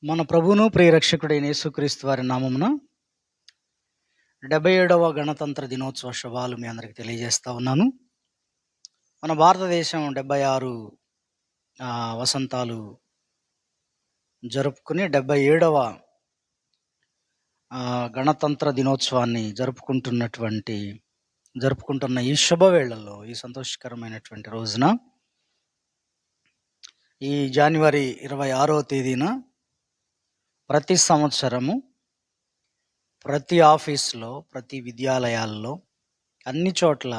మన ప్రభువును ప్రియరక్షకుడైన యేసుక్రీస్తు వారి నామమున 77వ గణతంత్ర దినోత్సవ శుభాలు మీ అందరికి తెలియజేస్తా ఉన్నాను. మన భారతదేశం 76 వసంతాలు జరుపుకుని 77వ గణతంత్ర దినోత్సవాన్ని జరుపుకుంటున్న ఈ శుభవేళల్లో, ఈ సంతోషకరమైనటువంటి రోజున, ఈ జనవరి 26వ తేదీన ప్రతి సంవత్సరము ప్రతి ఆఫీసులో, ప్రతి విద్యాలయాల్లో, అన్ని చోట్ల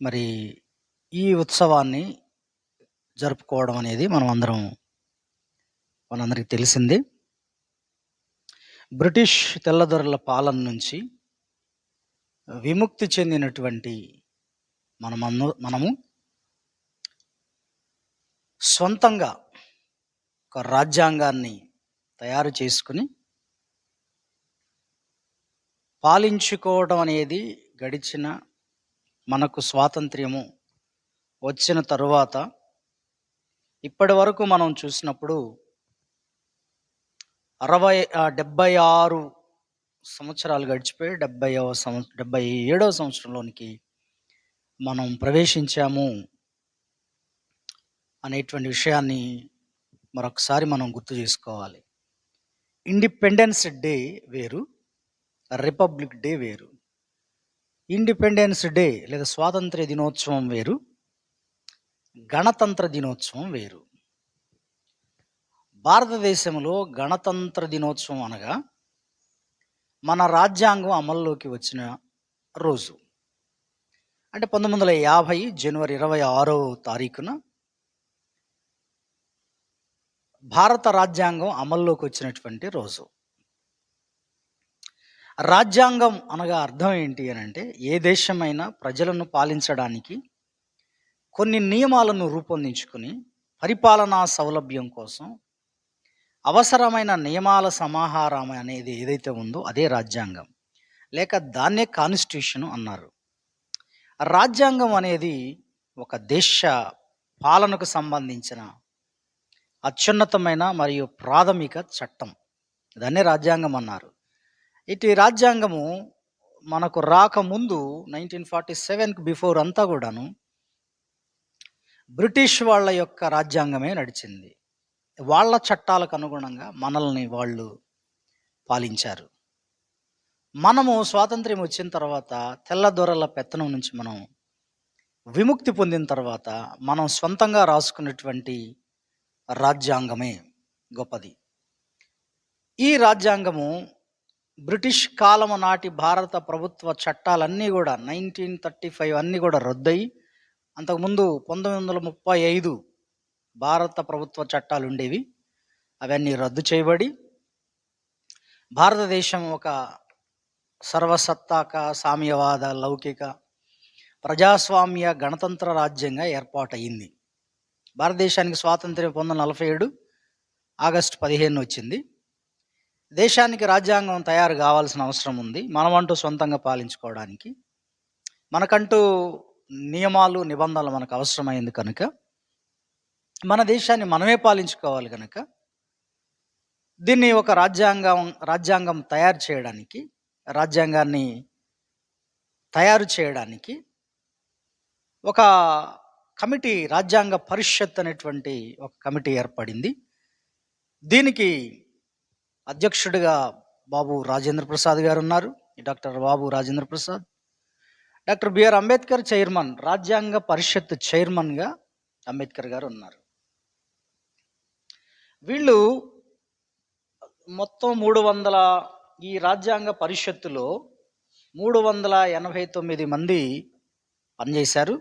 మరి ఈ ఉత్సవాన్ని జరుపుకోవడం అనేది మనందరికీ తెలిసింది. బ్రిటిష్ తెల్లదొరల పాలన నుంచి విముక్తి చెందినటువంటి మనము సొంతంగా ఒక రాజ్యాంగాన్ని తయారు చేసుకుని పాలించుకోవడం అనేది గడిచిన మనకు స్వాతంత్ర్యము వచ్చిన తరువాత ఇప్పటి వరకు మనం చూసినప్పుడు 76 సంవత్సరాలు గడిచిపోయి 77వ సంవత్సరంలోనికి మనం ప్రవేశించాము అనేటువంటి విషయాన్ని మరొకసారి మనం గుర్తు చేసుకోవాలి. ఇండిపెండెన్స్ డే వేరు, రిపబ్లిక్ డే వేరు. ఇండిపెండెన్స్ డే లేదా స్వాతంత్ర్య దినోత్సవం వేరు, గణతంత్ర దినోత్సవం వేరు. భారతదేశంలో గణతంత్ర దినోత్సవం అనగా మన రాజ్యాంగం అమల్లోకి వచ్చిన రోజు. అంటే 1950 జనవరి 26వ తారీఖున భారత రాజ్యాంగం అమల్లోకి వచ్చినటువంటి రోజు. రాజ్యాంగం అనగా అర్థం ఏంటి అని అంటే, ఏ దేశమైనా ప్రజలను పాలించడానికి కొన్ని నియమాలను రూపొందించుకుని పరిపాలనా సౌలభ్యం కోసం అవసరమైన నియమాల సమాహారం అనేది ఏదైతే ఉందో అదే రాజ్యాంగం, లేక దాన్నే కాన్స్టిట్యూషన్ అన్నారు. రాజ్యాంగం అనేది ఒక దేశ పాలనకు సంబంధించిన అత్యున్నతమైన మరియు ప్రాథమిక చట్టం, దాన్నే రాజ్యాంగం అన్నారు. ఇటు రాజ్యాంగము మనకు రాకముందు 1947కి బిఫోర్ అంతా కూడాను బ్రిటిష్ వాళ్ళ యొక్క రాజ్యాంగమే నడిచింది. వాళ్ళ చట్టాలకు అనుగుణంగా మనల్ని వాళ్ళు పాలించారు. మనము స్వాతంత్ర్యం వచ్చిన తర్వాత తెల్లదొరల పెత్తనం నుంచి మనం విముక్తి పొందిన తర్వాత మనం సొంతంగా రాసుకున్నటువంటి రాజ్యాంగమే గొప్పది. ఈ రాజ్యాంగము బ్రిటిష్ కాలము నాటి భారత ప్రభుత్వ చట్టాలన్నీ కూడా 1935 అన్నీ కూడా రద్దయి, అంతకుముందు 1935 భారత ప్రభుత్వ చట్టాలు ఉండేవి, అవన్నీ రద్దు చేయబడి భారతదేశం ఒక సర్వసత్తాక సామ్యవాద లౌకిక ప్రజాస్వామ్య గణతంత్ర రాజ్యంగా ఏర్పాటయింది. భారతదేశానికి స్వాతంత్ర్యం 1947 ఆగస్టు 15 వచ్చింది. దేశానికి రాజ్యాంగం తయారు కావాల్సిన అవసరం ఉంది. మనమంటూ సొంతంగా పాలించుకోవడానికి మనకంటూ నియమాలు నిబంధనలు మనకు అవసరమైంది కనుక, మన దేశాన్ని మనమే పాలించుకోవాలి కనుక దీన్ని ఒక రాజ్యాంగం తయారు చేయడానికి, రాజ్యాంగాన్ని తయారు చేయడానికి ఒక కమిటీ, రాజ్యాంగ పరిషత్ అనేటువంటి ఒక కమిటీ ఏర్పడింది. దీనికి అధ్యక్షుడిగా బాబు రాజేంద్ర ప్రసాద్ గారు ఉన్నారు. Doctor Babu Rajendra Prasad. Doctor B R Ambedkar chairman, రాజ్యాంగ పరిషత్ చైర్మన్గా అంబేద్కర్ గారు ఉన్నారు. వీళ్ళు మొత్తం 300, ఈ రాజ్యాంగ పరిషత్తులో 389 మంది పనిచేశారు.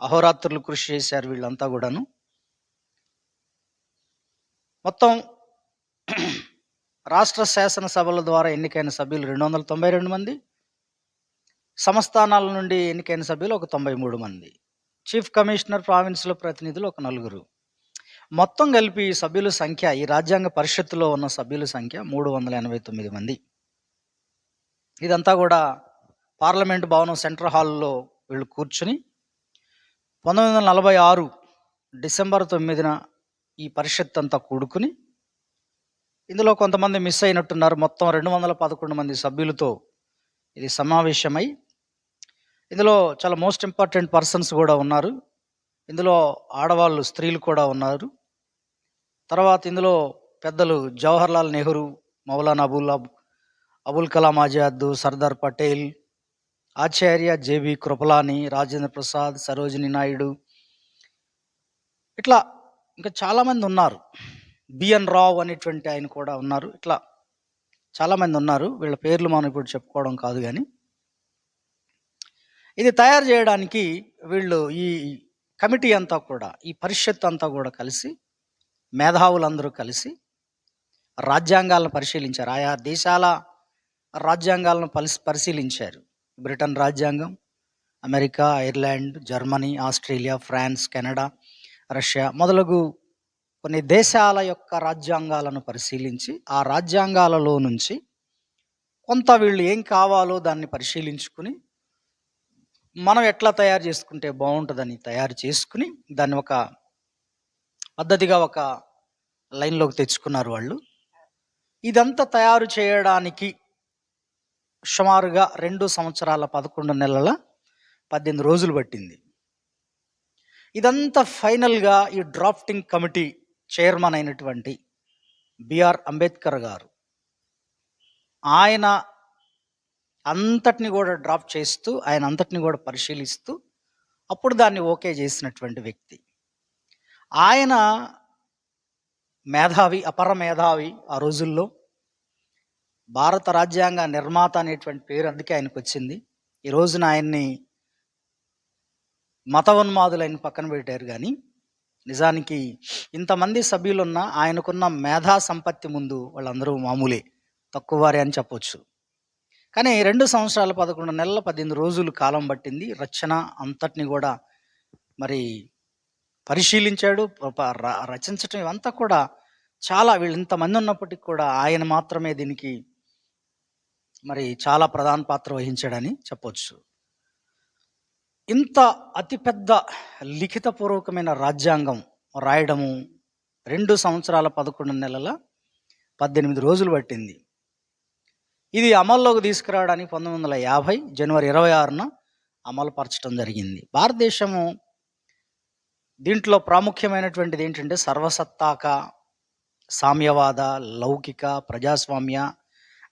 అహోరాత్రులు కృషి చేశారు వీళ్ళంతా కూడాను. మొత్తం రాష్ట్ర శాసనసభల ద్వారా ఎన్నికైన సభ్యులు 292 మంది, సంస్థానాల నుండి ఎన్నికైన సభ్యులు ఒక 93 మంది, చీఫ్ కమిషనర్ ప్రావిన్స్లో ప్రతినిధులు ఒక 4. మొత్తం కలిపి సభ్యుల సంఖ్య, ఈ రాజ్యాంగ పరిషత్తులో ఉన్న సభ్యుల సంఖ్య 389 మంది. ఇదంతా కూడా పార్లమెంట్ భవనం సెంట్రల్ హాల్లో వీళ్ళు కూర్చుని 1946 డిసెంబర్ 9న ఈ పరిషత్ అంతా కూడుకుని ఇందులో కొంతమంది మిస్ అయినట్టున్నారు. మొత్తం 211 మంది సభ్యులతో ఇది సమావేశమై, ఇందులో చాలా మోస్ట్ ఇంపార్టెంట్ పర్సన్స్ గూడా ఉన్నారు. ఇందులో ఆడవాళ్ళు, స్త్రీలు కూడా ఉన్నారు. తర్వాత ఇందులో పెద్దలు జవహర్లాల్ నెహ్రూ, మౌలానా అబుల్ కలాం ఆజాద్, సర్దార్ పటేల్, ఆచార్య జేబీ కృపలాని, రాజేంద్ర ప్రసాద్, సరోజిని నాయుడు, ఇట్లా ఇంకా చాలామంది ఉన్నారు. బిఎన్ రావు అనేటువంటి ఆయన కూడా ఉన్నారు. ఇట్లా చాలామంది ఉన్నారు. వీళ్ళ పేర్లు మనం ఇప్పుడు చెప్పుకోవడం కాదు కానీ, ఇది తయారు చేయడానికి వీళ్ళు ఈ కమిటీ అంతా కూడా, ఈ పరిషత్ అంతా కూడా కలిసి, మేధావులందరూ కలిసి రాజ్యాంగాలను పరిశీలించారు. ఆయా దేశాల రాజ్యాంగాలను పరిశీలించారు. బ్రిటన్ రాజ్యాంగం, America, Ireland, Germany, Australia, France, Canada, Russia మొదలగు కొన్ని దేశాల యొక్క రాజ్యాంగాలను పరిశీలించి, ఆ రాజ్యాంగాలలో నుంచి కొంత వీళ్ళు ఏం కావాలో దాన్ని పరిశీలించుకుని, మనం ఎట్లా తయారు చేసుకుంటే బాగుంటుందని తయారు చేసుకుని, దాన్ని ఒక పద్ధతిగా ఒక లైన్లోకి తెచ్చుకున్నారు వాళ్ళు. ఇదంతా తయారు చేయడానికి సుమారుగా 2 సంవత్సరాల 11 నెలల 18 రోజులు పట్టింది. ఇదంతా ఫైనల్గా ఈ డ్రాఫ్టింగ్ కమిటీ చైర్మన్ అయినటువంటి బిఆర్ అంబేద్కర్ గారు, ఆయన అంతటిని కూడా డ్రాఫ్ట్ చేస్తూ, ఆయన అంతటిని కూడా పరిశీలిస్తూ అప్పుడు దాన్ని ఓకే చేసినటువంటి వ్యక్తి. ఆయన మేధావి, అపర మేధావి. ఆ రోజుల్లో భారత రాజ్యాంగ నిర్మాత అనేటువంటి పేరు అందుకే ఆయనకు వచ్చింది. ఈ రోజున ఆయన్ని మతోన్మాదులైన పక్కన పెట్టారు కానీ, నిజానికి ఇంతమంది సభ్యులున్న ఆయనకున్న మేధా సంపత్తి ముందు వాళ్ళందరూ మామూలే, తక్కువ వారే అని చెప్పొచ్చు. కానీ 2 సంవత్సరాల 11 నెలల 18 రోజులు కాలం పట్టింది. రచన అంతటిని కూడా మరి పరిశీలించాడు. రచించటం ఇవంతా కూడా చాలా, వీళ్ళు ఇంతమంది ఉన్నప్పటికీ కూడా ఆయన మాత్రమే దీనికి మరి చాలా ప్రధాన పాత్ర వహించాడని చెప్పొచ్చు. ఇంత అతిపెద్ద లిఖితపూర్వకమైన రాజ్యాంగం రాయడము 2 సంవత్సరాల 11 నెలల 18 రోజులు పట్టింది. ఇది అమల్లోకి తీసుకురావడానికి 1950 జనవరి 26న అమలుపరచడం జరిగింది. భారతదేశము దీంట్లో ప్రాముఖ్యమైనటువంటిది ఏంటంటే సర్వసత్తాక, సామ్యవాద, లౌకిక, ప్రజాస్వామ్య,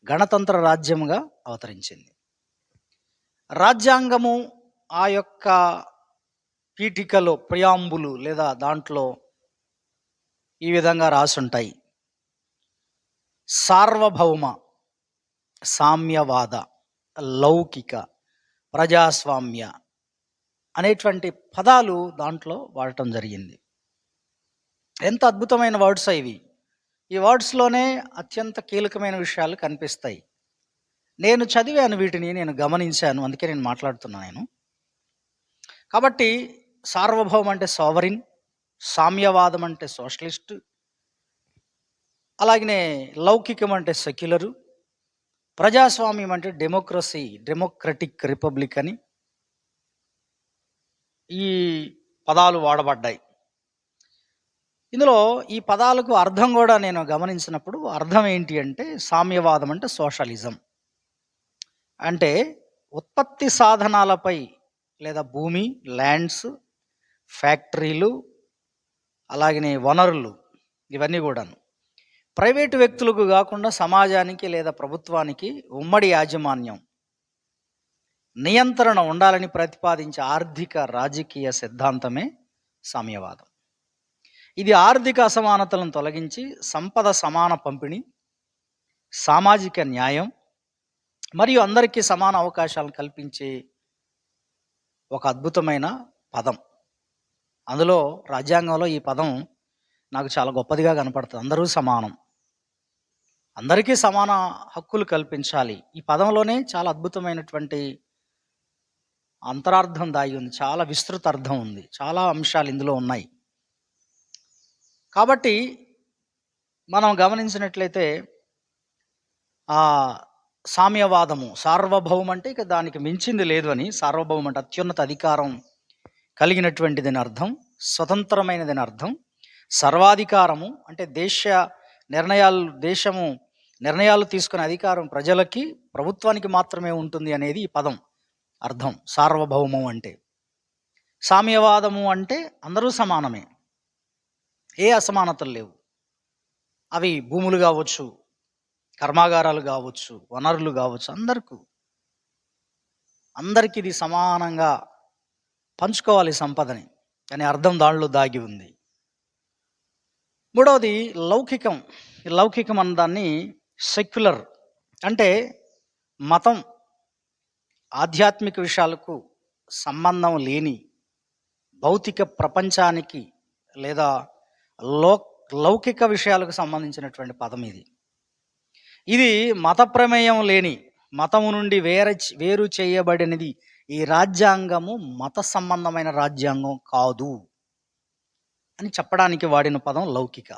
గణతంత్ర రాజ్యముగా అవతరించింది. రాజ్యాంగము ఆ యొక్క పీఠికలో, ప్రియాంబులు లేదా దాంట్లో ఈ విధంగా రాసుంటాయి: సార్వభౌమ, సామ్యవాద, లౌకిక, ప్రజాస్వామ్య అనేటువంటి పదాలు దాంట్లో వాడటం జరిగింది. ఎంత అద్భుతమైన వర్డ్స్ ఇవి! ఈ వర్డ్స్లోనే అత్యంత కీలకమైన విషయాలు కనిపిస్తాయి. నేను చదివాను వీటిని, నేను గమనించాను, అందుకే నేను మాట్లాడుతున్నాను. కాబట్టి సార్వభౌమ అంటే సావరిన్, సామ్యవాదం అంటే సోషలిస్ట్, అలాగనే లౌకికం అంటే సెక్యులరు, ప్రజాస్వామ్యం అంటే డెమోక్రసీ, డెమోక్రటిక్ రిపబ్లిక్ అని ఈ పదాలు వాడబడ్డాయి. ఇందులో ఈ పదాలకు అర్థం కూడా నేను గమనించినప్పుడు అర్థం ఏంటి అంటే, సామ్యవాదం అంటే సోషలిజం, అంటే ఉత్పత్తి సాధనాలపై లేదా భూమి, ల్యాండ్స్, ఫ్యాక్టరీలు, అలాగనే వనరులు, ఇవన్నీ కూడాను ప్రైవేటు వ్యక్తులకు కాకుండా సమాజానికి లేదా ప్రభుత్వానికి ఉమ్మడి యాజమాన్యం, నియంత్రణ ఉండాలని ప్రతిపాదించే ఆర్థిక రాజకీయ సిద్ధాంతమే సామ్యవాదం. ఇది ఆర్థిక అసమానతలను తొలగించి సంపద సమాన పంపిణీ, సామాజిక న్యాయం మరియు అందరికీ సమాన అవకాశాలను కల్పించే ఒక అద్భుతమైన పదం. అందులో రాజ్యాంగంలో ఈ పదం నాకు చాలా గొప్పదిగా కనపడుతుంది. అందరూ సమానం, అందరికీ సమాన హక్కులు కల్పించాలి. ఈ పదంలోనే చాలా అద్భుతమైనటువంటి అంతరార్థం దాగి ఉంది, చాలా విస్తృత అర్థం ఉంది, చాలా అంశాలు ఇందులో ఉన్నాయి. కాబట్టి మనం గమనించినట్లయితే ఆ సామ్యవాదము, సార్వభౌమ అంటే ఇక దానికి మించింది లేదు అని, సార్వభౌమ అంటే అత్యున్నత అధికారం కలిగినటువంటిదని అర్థం, స్వతంత్రమైనదని అర్థం. సర్వాధికారము అంటే దేశ నిర్ణయాలు దేశము నిర్ణయాలు తీసుకునే అధికారం ప్రజలకి, ప్రభుత్వానికి మాత్రమే ఉంటుంది అనేది ఈ పదం అర్థం. సార్వభౌమం అంటే. సామ్యవాదము అంటే అందరూ సమానమే. ఏ అసమానతలు లేవు. అవి భూములు కావచ్చు, కర్మాగారాలు కావచ్చు, వనరులు కావచ్చు, అందరికీ ఇది సమానంగా పంచుకోవాలి సంపదని అనే అర్థం దానిలో దాగి ఉంది. మూడవది లౌకికం. ఈ లౌకికం అన్న దాన్ని సెక్యులర్ అంటే మతం, ఆధ్యాత్మిక విషయాలకు సంబంధం లేని భౌతిక ప్రపంచానికి లేదా లౌకిక విషయాలకు సంబంధించినటువంటి పదం ఇది. ఇది మత ప్రమేయం లేని, మతము నుండి వేరు చేయబడినది. ఈ రాజ్యాంగము మత సంబంధమైన రాజ్యాంగం కాదు అని చెప్పడానికి వాడిన పదం లౌకిక.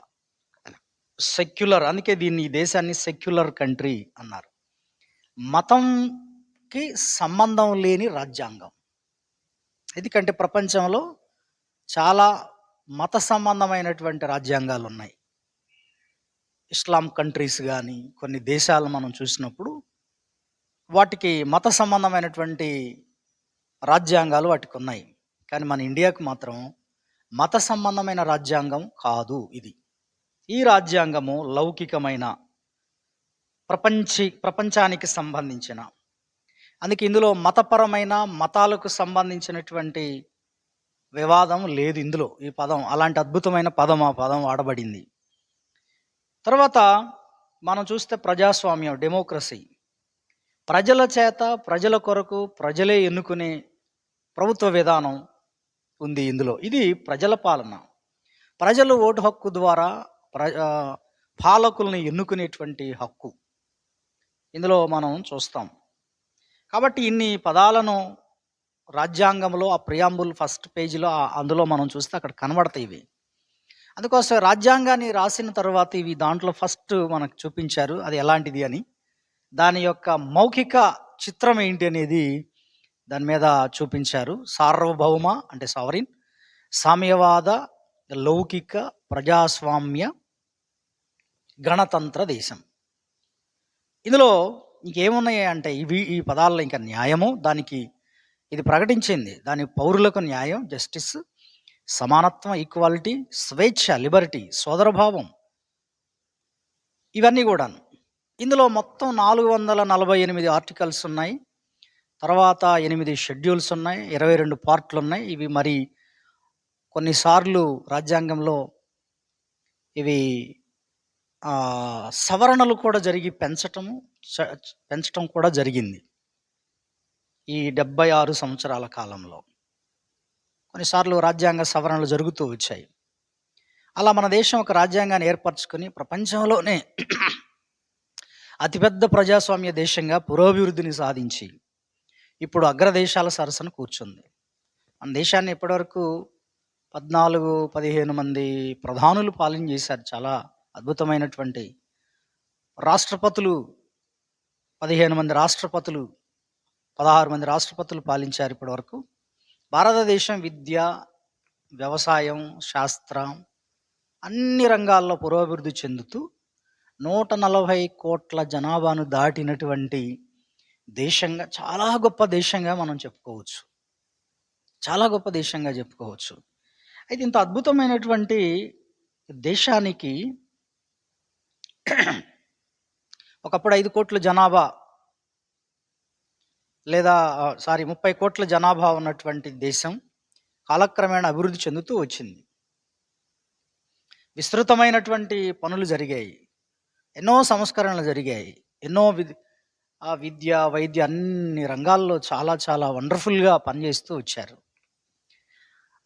సెక్యులర్, అందుకే దీన్ని ఈ దేశాన్ని సెక్యులర్ కంట్రీ అన్నారు. మతంకి సంబంధం లేని రాజ్యాంగం. ఎందుకంటే ప్రపంచంలో చాలా మత సంబంధమైనటువంటి రాజ్యాంగాలు ఉన్నాయి. ఇస్లాం కంట్రీస్ కానీ కొన్ని దేశాలు మనం చూసినప్పుడు వాటికి మత సంబంధమైనటువంటి రాజ్యాంగాలు వాటికి ఉన్నాయి. కానీ మన ఇండియాకు మాత్రం మత సంబంధమైన రాజ్యాంగం కాదు ఇది. ఈ రాజ్యాంగము లౌకికమైన ప్రపంచానికి సంబంధించిన, అందుకే ఇందులో మతపరమైన మతాలకు సంబంధించినటువంటి వివాదం లేదు ఇందులో. ఈ పదం అలాంటి అద్భుతమైన పదం, ఆ పదం వాడబడింది. తర్వాత మనం చూస్తే ప్రజాస్వామ్యం, డెమోక్రసీ. ప్రజల చేత, ప్రజల కొరకు, ప్రజలే ఎన్నుకునే ప్రభుత్వ విధానం ఉంది ఇందులో. ఇది ప్రజల పాలన. ప్రజలు ఓటు హక్కు ద్వారా పాలకుల్ని ఎన్నుకునేటువంటి హక్కు ఇందులో మనం చూస్తాం. కాబట్టి ఇన్ని పదాలను రాజ్యాంగంలో ఆ ప్రియాంబుల్ ఫస్ట్ పేజీలో అందులో మనం చూస్తే అక్కడ కనబడతాయి ఇవి. అందుకోసం రాజ్యాంగాన్ని రాసిన తర్వాత ఇవి దాంట్లో ఫస్ట్ మనకు చూపించారు అది ఎలాంటిది అని. దాని యొక్క మౌఖిక చిత్రం ఏంటి అనేది దాని మీద చూపించారు. సార్వభౌమ అంటే సావరిన్, సామ్యవాద, లౌకిక, ప్రజాస్వామ్య, గణతంత్ర దేశం. ఇందులో ఇంకేమున్నాయి అంటే ఈ పదాల్లో ఇంకా న్యాయము, దానికి ఇది ప్రకటించింది. దాని పౌరులకు న్యాయం, జస్టిస్, సమానత్వం, ఈక్వాలిటీ, స్వేచ్ఛ, లిబర్టీ, సోదరభావం, ఇవన్నీ కూడాను. ఇందులో మొత్తం 448 ఆర్టికల్స్ ఉన్నాయి. తర్వాత 8 షెడ్యూల్స్ ఉన్నాయి, 22 పార్ట్లు ఉన్నాయి. ఇవి మరి కొన్నిసార్లు రాజ్యాంగంలో ఇవి సవరణలు కూడా జరిగి పెంచటం కూడా జరిగింది ఈ 76 సంవత్సరాల కాలంలో. కొన్నిసార్లు రాజ్యాంగ సవరణలు జరుగుతూ వచ్చాయి. అలా మన దేశం ఒక రాజ్యాంగాన్ని ఏర్పరచుకొని ప్రపంచంలోనే అతిపెద్ద ప్రజాస్వామ్య దేశంగా పురోభివృద్ధిని సాధించి ఇప్పుడు అగ్రదేశాల సరసన కూర్చుంది. మన దేశాన్ని ఇప్పటివరకు 14-15 మంది ప్రధానులు పాలన చేశారు. చాలా అద్భుతమైనటువంటి రాష్ట్రపతులు, 15 మంది రాష్ట్రపతులు, 16 మంది రాష్ట్రపతులు పాలించారు ఇప్పటి వరకు. భారతదేశం విద్య, వ్యవసాయం, శాస్త్రం అన్ని రంగాల్లో పురోభివృద్ధి చెందుతూ 140 కోట్ల జనాభాను దాటినటువంటి దేశంగా, చాలా గొప్ప దేశంగా మనం చెప్పుకోవచ్చు. చాలా గొప్ప దేశంగా చెప్పుకోవచ్చు. అయితే ఇంత అద్భుతమైనటువంటి దేశానికి ఒకప్పుడు 5 కోట్ల జనాభా లేదా 30 కోట్ల జనాభా ఉన్నటువంటి దేశం కాలక్రమేణా అభివృద్ధి చెందుతూ వచ్చింది. విస్తృతమైనటువంటి పనులు జరిగాయి, ఎన్నో సంస్కరణలు జరిగాయి, ఎన్నో విద్య, వైద్య అన్ని రంగాల్లో చాలా చాలా వండర్ఫుల్గా పనిచేస్తూ వచ్చారు.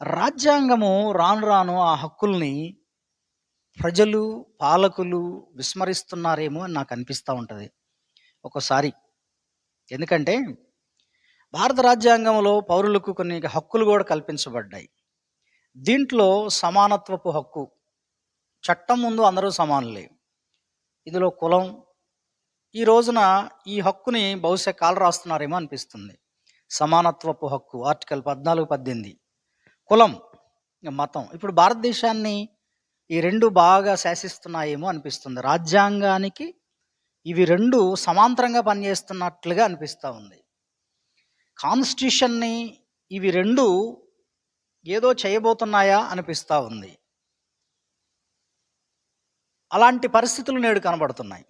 రాజ్యాంగము రాను రాను ఆ హక్కుల్ని ప్రజలు, పాలకులు విస్మరిస్తున్నారేమో అని నాకు అనిపిస్తూ ఉంటుంది ఒక్కోసారి. ఎందుకంటే భారత రాజ్యాంగంలో పౌరులకు కొన్ని హక్కులు కూడా కల్పించబడ్డాయి. దీంట్లో సమానత్వపు హక్కు, చట్టం ముందు అందరూ సమానులే. ఇందులో కులం, ఈ రోజున ఈ హక్కుని బహుశా కాలు రాస్తున్నారేమో అనిపిస్తుంది. సమానత్వపు హక్కు ఆర్టికల్ 14-18. కులం, మతం. ఇప్పుడు భారతదేశాన్ని ఈ 2 బాగా శాసిస్తున్నాయేమో అనిపిస్తుంది. రాజ్యాంగానికి ఇవి 2 సమాంతరంగా పనిచేస్తున్నట్లుగా అనిపిస్తా ఉంది. కాన్స్టిట్యూషన్‌ని ఇవి 2 ఏదో చేయబోతున్నాయా అనిపిస్తా ఉంది. అలాంటి పరిస్థితులు నేడు కనబడుతున్నాయి.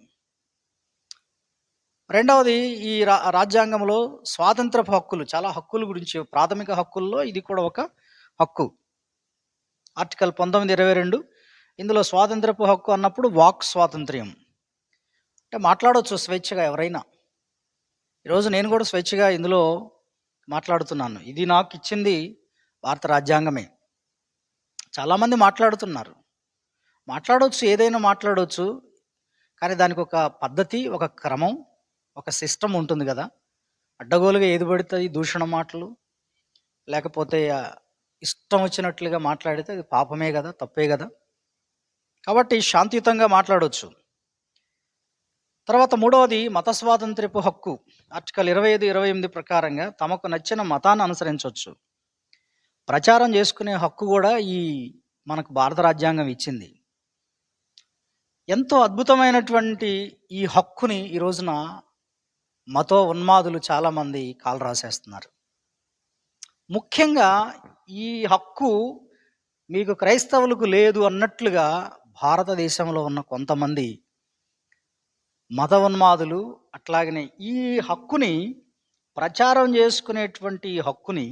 రెండవది ఈ రాజ్యాంగంలో స్వాతంత్రపు హక్కులు, చాలా హక్కుల గురించి, ప్రాథమిక హక్కుల్లో ఇది కూడా ఒక హక్కు. ఆర్టికల్ 1922 ఇందులో స్వాతంత్రపు హక్కు అన్నప్పుడు వాక్ స్వాతంత్ర్యం. అంటే మాట్లాడొచ్చు స్వేచ్ఛగా ఎవరైనా. ఈరోజు నేను కూడా స్వేచ్ఛగా ఇందులో మాట్లాడుతున్నాను. ఇది నాకు ఇచ్చింది భారత రాజ్యాంగమే. చాలామంది మాట్లాడుతున్నారు. మాట్లాడొచ్చు, ఏదైనా మాట్లాడొచ్చు. కానీ దానికి ఒక పద్ధతి, ఒక క్రమం, ఒక సిస్టమ్ ఉంటుంది కదా. అడ్డగోలుగా ఏది పడితే అది దూషణ మాటలు, లేకపోతే ఇష్టం వచ్చినట్లుగా మాట్లాడితే అది పాపమే కదా, తప్పే కదా. కాబట్టి శాంతియుతంగా మాట్లాడొచ్చు. తర్వాత మూడవది మత స్వాతంత్ర్యపు హక్కు. ఆర్టికల్ 25, 28 ప్రకారంగా తమకు నచ్చిన మతాన్ని అనుసరించవచ్చు. ప్రచారం చేసుకునే హక్కు కూడా మనకు భారత రాజ్యాంగం ఇచ్చింది. ఎంతో అద్భుతమైనటువంటి ఈ హక్కుని ఈ రోజున మతో ఉన్మాదులు చాలామంది కాలు రాసేస్తున్నారు. ముఖ్యంగా ఈ హక్కు మీకు క్రైస్తవులకు లేదు అన్నట్లుగా భారతదేశంలో ఉన్న కొంతమంది మత ఉన్మాదులు అట్లాగనే ఈ హక్కుని ప్రచారం చేసుకునేటువంటి హక్కుని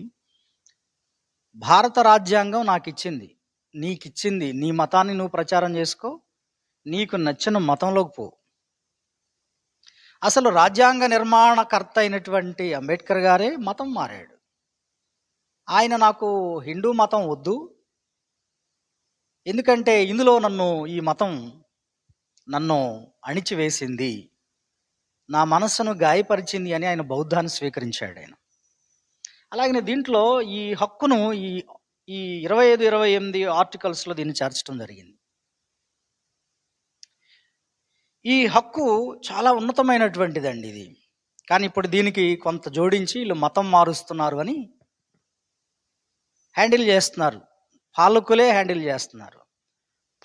భారత రాజ్యాంగం నాకు ఇచ్చింది, నీకు ఇచ్చింది, నీ మతాన్ని నువ్వు ప్రచారం చేసుకో, నీకు నచ్చిన మతంలోకి పో. అసలు రాజ్యాంగ నిర్మాణకర్త అయినటువంటి అంబేద్కర్ గారే మతం మారాడు. ఆయన నాకు హిందూ మతం వద్దు, ఎందుకంటే ఇందులో ఈ మతం నన్ను అణిచివేసింది, నా మనస్సును గాయపరిచింది అని ఆయన బౌద్ధాన్ని స్వీకరించాడు ఆయన. అలాగనే దీంట్లో ఈ హక్కును ఈ 25, 28 ఆర్టికల్స్లో దీన్ని చేర్చడం జరిగింది. ఈ హక్కు చాలా ఉన్నతమైనటువంటిదండి ఇది. కానీ ఇప్పుడు దీనికి కొంత జోడించి వీళ్ళు మతం మారుస్తున్నారు అని హ్యాండిల్ చేస్తున్నారు. పాలకులే హ్యాండిల్ చేస్తున్నారు.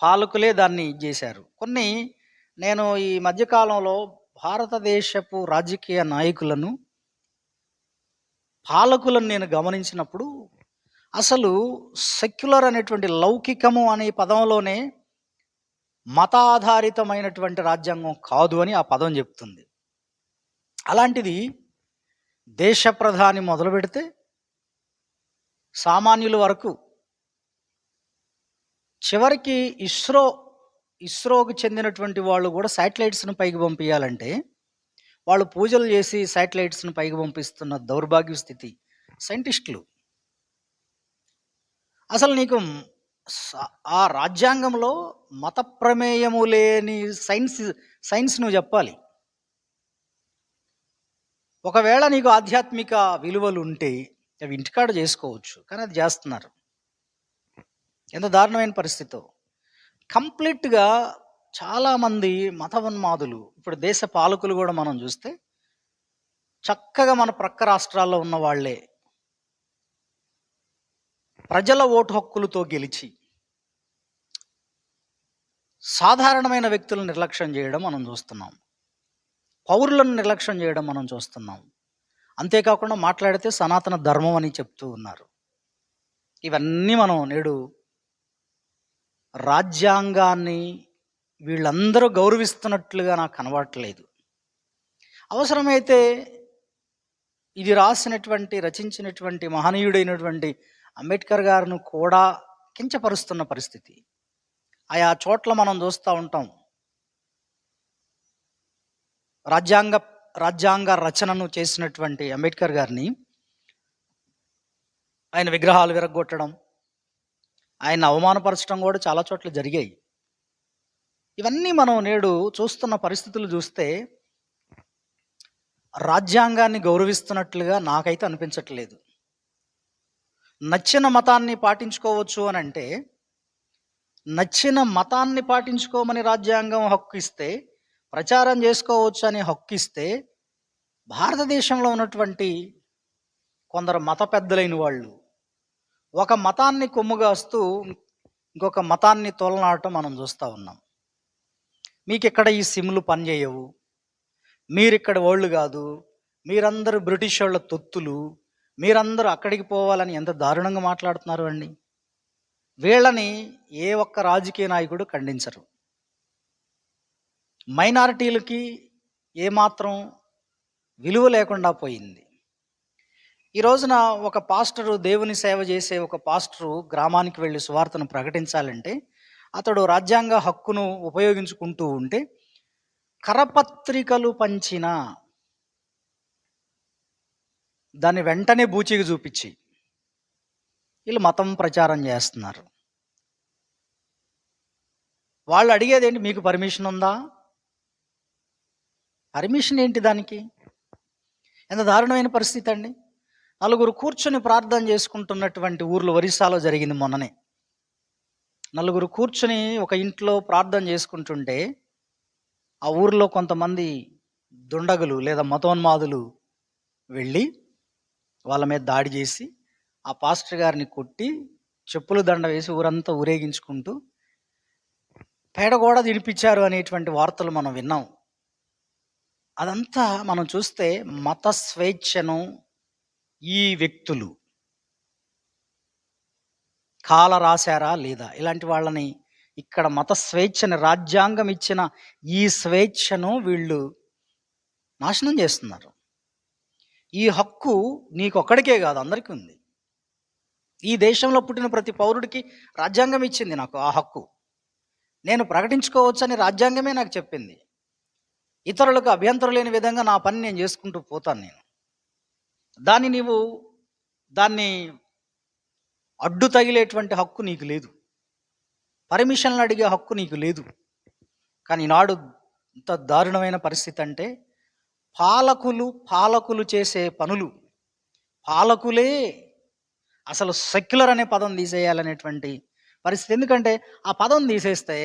పాలకులే దాన్ని చేశారు. నేను ఈ మధ్యకాలంలో భారతదేశపు రాజకీయ నాయకులను, పాలకులను నేను గమనించినప్పుడు అసలు సెక్యులర్ అనేటువంటి లౌకికము అనే పదంలోనే మతాధారితమైనటువంటి రాజ్యాంగం కాదు అని ఆ పదం చెప్తుంది. అలాంటిది దేశ ప్రధాని మొదలు పెడితే సామాన్యుల వరకు, చివరికి ఇస్రోకి చెందినటువంటి వాళ్ళు కూడా శాటిలైట్స్ను పైకి పంపించాలంటే వాళ్ళు పూజలు చేసి శాటిలైట్స్ను పైకి పంపిస్తున్న దౌర్భాగ్య స్థితి సైంటిస్టులు. అసలు నీకు ఆ రాజ్యాంగంలో మత ప్రమేయము లేని సైన్స్ నువ్వు చెప్పాలి. ఒకవేళ నీకు ఆధ్యాత్మిక విలువలు ఉంటే అవి ఇంటికాడ చేసుకోవచ్చు, కానీ అది చేస్తున్నారు. ఎంత దారుణమైన పరిస్థితో. కంప్లీట్గా చాలామంది మత ఉన్మాదులు, ఇప్పుడు దేశ పాలకులు కూడా మనం చూస్తే చక్కగా మన ప్రక్క రాష్ట్రాల్లో ఉన్న వాళ్ళే ప్రజల ఓటు హక్కులతో గెలిచి సాధారణమైన వ్యక్తులను నిర్లక్ష్యం చేయడం మనం చూస్తున్నాం. పౌరులను నిర్లక్ష్యం చేయడం మనం చూస్తున్నాం. అంతేకాకుండా మాట్లాడితే సనాతన ధర్మం అని చెప్తూ ఉన్నారు. ఇవన్నీ మనం నేడు రాజ్యాంగాన్ని వీళ్ళందరూ గౌరవిస్తున్నట్లుగా నాకు కనబడట్లేదు. అవసరమైతే ఇది రచించినటువంటి మహనీయుడైనటువంటి అంబేద్కర్ గారిని కూడా కించపరుస్తున్న పరిస్థితి ఆయా చోట్ల మనం చూస్తూ ఉంటాం. రాజ్యాంగ రచనను చేసినటువంటి అంబేద్కర్ గారిని ఆయన విగ్రహాలు విరగ్గొట్టడం, ఆయన అవమానపరచడం కూడా చాలా చోట్ల జరిగాయి. ఇవన్నీ మనం నేడు చూస్తున్న పరిస్థితులు చూస్తే రాజ్యాంగాన్ని గౌరవిస్తున్నట్లుగా నాకైతే అనిపించట్లేదు. నచ్చిన మతాన్ని పాటించుకోవచ్చు అని అంటే, నచ్చిన మతాన్ని పాటించుకోమని రాజ్యాంగం హక్కు ఇస్తే, ప్రచారం చేసుకోవచ్చు అనే హక్కు ఇస్తే, భారతదేశంలో ఉన్నటువంటి కొందరు మత పెద్దలైన వాళ్ళు ఒక మతాన్ని కొమ్ముగాస్తూ ఇంకొక మతాన్ని తోలనాడటం మనం చూస్తూ ఉన్నాం. మీకిక్కడ ఈ సిమ్‌లు పనిచేయవు. మీరిక్కడ వోళ్ళు గాదు. మీరందరూ బ్రిటిషోళ్ళ తొత్తులు. మీరందరూ అక్కడికి పోవాలని ఎంత దారుణంగా మాట్లాడుతున్నారు అండి. వీళ్ళని ఏ ఒక్క రాజకీయ నాయకుడు ఖండించరు. మైనారిటీలకి ఏమాత్రం విలువ లేకుండా పోయింది. ఈ రోజున ఒక పాస్టరు, దేవుని సేవ చేసే ఒక పాస్టరు గ్రామానికి వెళ్ళి సువార్తను ప్రకటించాలంటే, అతడు రాజ్యాంగ హక్కును ఉపయోగించుకుంటూ ఉంటే, కరపత్రికలు పంచినా దాన్ని వెంటనే బూచిగా చూపించి వీళ్ళు మతం ప్రచారం చేస్తున్నారు. వాళ్ళు అడిగేదేంటి, మీకు పర్మిషన్ ఉందా? పర్మిషన్ ఏంటి దానికి? ఎంత దారుణమైన పరిస్థితి అండి. నలుగురు కూర్చొని ప్రార్థన చేసుకుంటున్నటువంటి ఊర్లో ఒరిస్సాలో జరిగింది మొన్ననే. నలుగురు కూర్చొని ఒక ఇంట్లో ప్రార్థన చేసుకుంటుంటే, ఆ ఊర్లో కొంతమంది దుండగులు లేదా మతోన్మాదులు వెళ్ళి వాళ్ళ మీద దాడి చేసి, ఆ పాస్టర్ గారిని కొట్టి, చెప్పుల దండ వేసి ఊరంతా ఊరేగించుకుంటూ పేడ కూడా తినిపించారు అనేటువంటి వార్తలు మనం విన్నాం. అదంతా మనం చూస్తే మత స్వేచ్ఛను ఈ వ్యక్తులు కాల రాశారా లేదా? ఇలాంటి వాళ్ళని ఇక్కడ మత స్వేచ్ఛని, రాజ్యాంగం ఇచ్చిన ఈ స్వేచ్ఛను వీళ్ళు నాశనం చేస్తున్నారు. ఈ హక్కు నీకొక్కడికే కాదు, అందరికీ ఉంది. ఈ దేశంలో పుట్టిన ప్రతి పౌరుడికి రాజ్యాంగం ఇచ్చింది నాకు ఆ హక్కు. నేను ప్రకటించుకోవచ్చని రాజ్యాంగమే నాకు చెప్పింది. ఇతరులకు అభ్యంతరం లేని విధంగా నా పని నేను చేసుకుంటూ పోతాను నేను. దాన్ని అడ్డు తగిలేటువంటి హక్కు నీకు లేదు. పర్మిషన్లు అడిగే హక్కు నీకు లేదు. కానీ ఈనాడు ఇంత దారుణమైన పరిస్థితి అంటే, పాలకులు చేసే పనులు, పాలకులే అసలు సెక్యులర్ అనే పదం తీసేయాలనేటువంటి పరిస్థితి. ఎందుకంటే ఆ పదం తీసేస్తే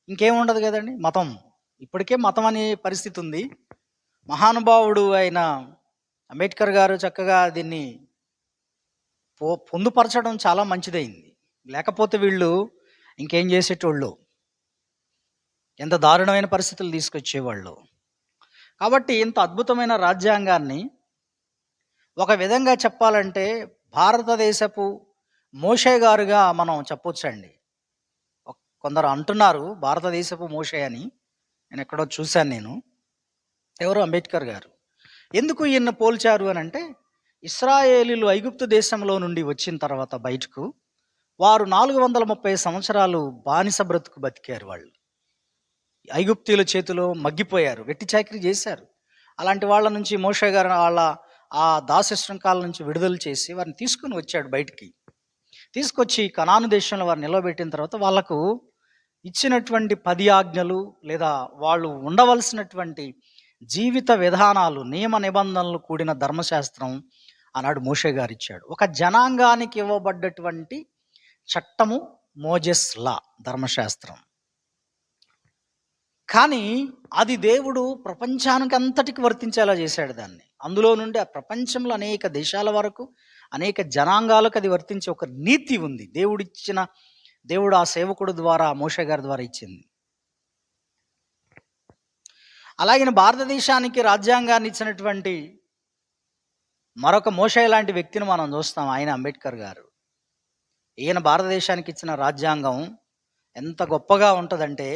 ఇంకేముండదు కదండి, మతం. ఇప్పటికే మతం అనే పరిస్థితి ఉంది. మహానుభావుడు అయిన అంబేద్కర్ గారు చక్కగా దీన్ని పొందుపరచడం చాలా మంచిదైంది. లేకపోతే వీళ్ళు ఇంకేం చేసేటోళ్ళు, ఎంత దారుణమైన పరిస్థితులు తీసుకొచ్చేవాళ్ళు. కాబట్టి ఇంత అద్భుతమైన రాజ్యాంగాన్ని ఒక విధంగా చెప్పాలంటే భారతదేశపు మోషే గారుగా మనం చెప్పొచ్చండి. కొందరు అంటున్నారు భారతదేశపు మోషే అని. నేను ఎక్కడో చూశాను. ఎవరు? అంబేద్కర్ గారు. ఎందుకు ఈయన్ని పోల్చారు అని అంటే, ఇస్రాయేలీలు ఐగుప్తు దేశంలో నుండి వచ్చిన తర్వాత బయటకు వారు 430 సంవత్సరాలు బానిస బ్రతుకు బతికారు. వాళ్ళు ఐగుప్తీయుల చేతిలో మగ్గిపోయారు, వెట్టి చాకిరీ చేశారు. అలాంటి వాళ్ళ నుంచి మోషే గారు వాళ్ళ ఆ దాస్యశృంఖాల నుంచి విడుదల చేసి వారిని తీసుకుని వచ్చాడు బయటికి. తీసుకొచ్చి కనాను దేశంలో వారిని నిలవబెట్టిన తర్వాత వాళ్ళకు ఇచ్చినటువంటి 10 ఆజ్ఞలు లేదా వాళ్ళు ఉండవలసినటువంటి జీవిత విధానాలు, నియమ నిబంధనలు కూడిన ధర్మశాస్త్రం ఆనాడు మోషే గారు ఇచ్చాడు. ఒక జనాంగానికి ఇవ్వబడ్డటువంటి చట్టము మోజెస్ లా, ధర్మశాస్త్రం. కానీ అది దేవుడు ప్రపంచానికి అంతటికి వర్తించేలా చేశాడు దాన్ని. అందులో నుండి ఆ ప్రపంచంలో అనేక దేశాల వరకు, అనేక జనాంగాలకు అది వర్తించే ఒక నీతి ఉంది. దేవుడు ఆ సేవకుడు ద్వారా, మోషే గారి ద్వారా ఇచ్చింది. అలాగే భారతదేశానికి రాజ్యాంగాన్ని ఇచ్చినటువంటి మరొక మోషే లాంటి వ్యక్తిని మనం చూస్తాం, ఆయన అంబేద్కర్ గారు. ఈయన భారతదేశానికి ఇచ్చిన రాజ్యాంగం ఎంత గొప్పగా ఉంటుందంటే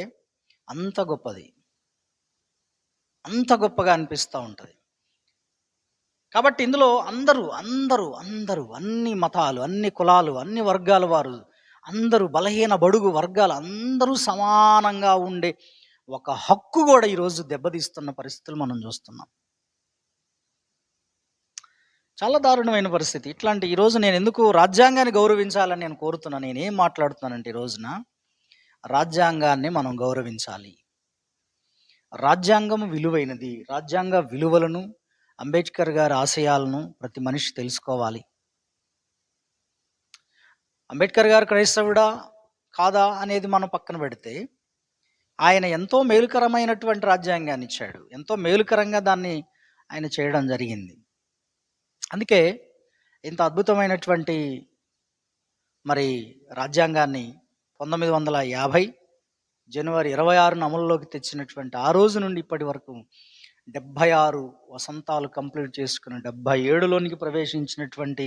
అంత గొప్పది, అంత గొప్పగా అనిపిస్తూ ఉంటుంది. కాబట్టి ఇందులో అందరూ అన్ని మతాలు, అన్ని కులాలు, అన్ని వర్గాల వారు, అందరూ బలహీన బడుగు వర్గాలు అందరూ సమానంగా ఉండే ఒక హక్కు కూడా ఈరోజు దెబ్బతీస్తున్న పరిస్థితులు మనం చూస్తున్నాం. చాలా దారుణమైన పరిస్థితి. ఇట్లాంటి ఈరోజు నేను ఎందుకు రాజ్యాంగాన్ని గౌరవించాలని నేను కోరుతున్నాను. నేనేం మాట్లాడుతున్నానంటే, ఈ రోజున రాజ్యాంగాన్ని మనం గౌరవించాలి. రాజ్యాంగం విలువైనది. రాజ్యాంగ విలువలను, అంబేద్కర్ గారి ఆశయాలను ప్రతి మనిషి తెలుసుకోవాలి. అంబేద్కర్ గారు క్రైస్తవుడా కాదా అనేది మనం పక్కన పెడితే, ఆయన ఎంతో మేలుకరమైనటువంటి రాజ్యాంగాన్ని ఇచ్చాడు. ఎంతో మేలుకరంగా దాన్ని ఆయన చేయడం జరిగింది. అందుకే ఇంత అద్భుతమైనటువంటి రాజ్యాంగాన్ని 1950 జనవరి 26న అమలులోకి తెచ్చినటువంటి ఆ రోజు నుండి ఇప్పటి వరకు 76 వసంతాలు కంప్లీట్ చేసుకుని 77లోనికి ప్రవేశించినటువంటి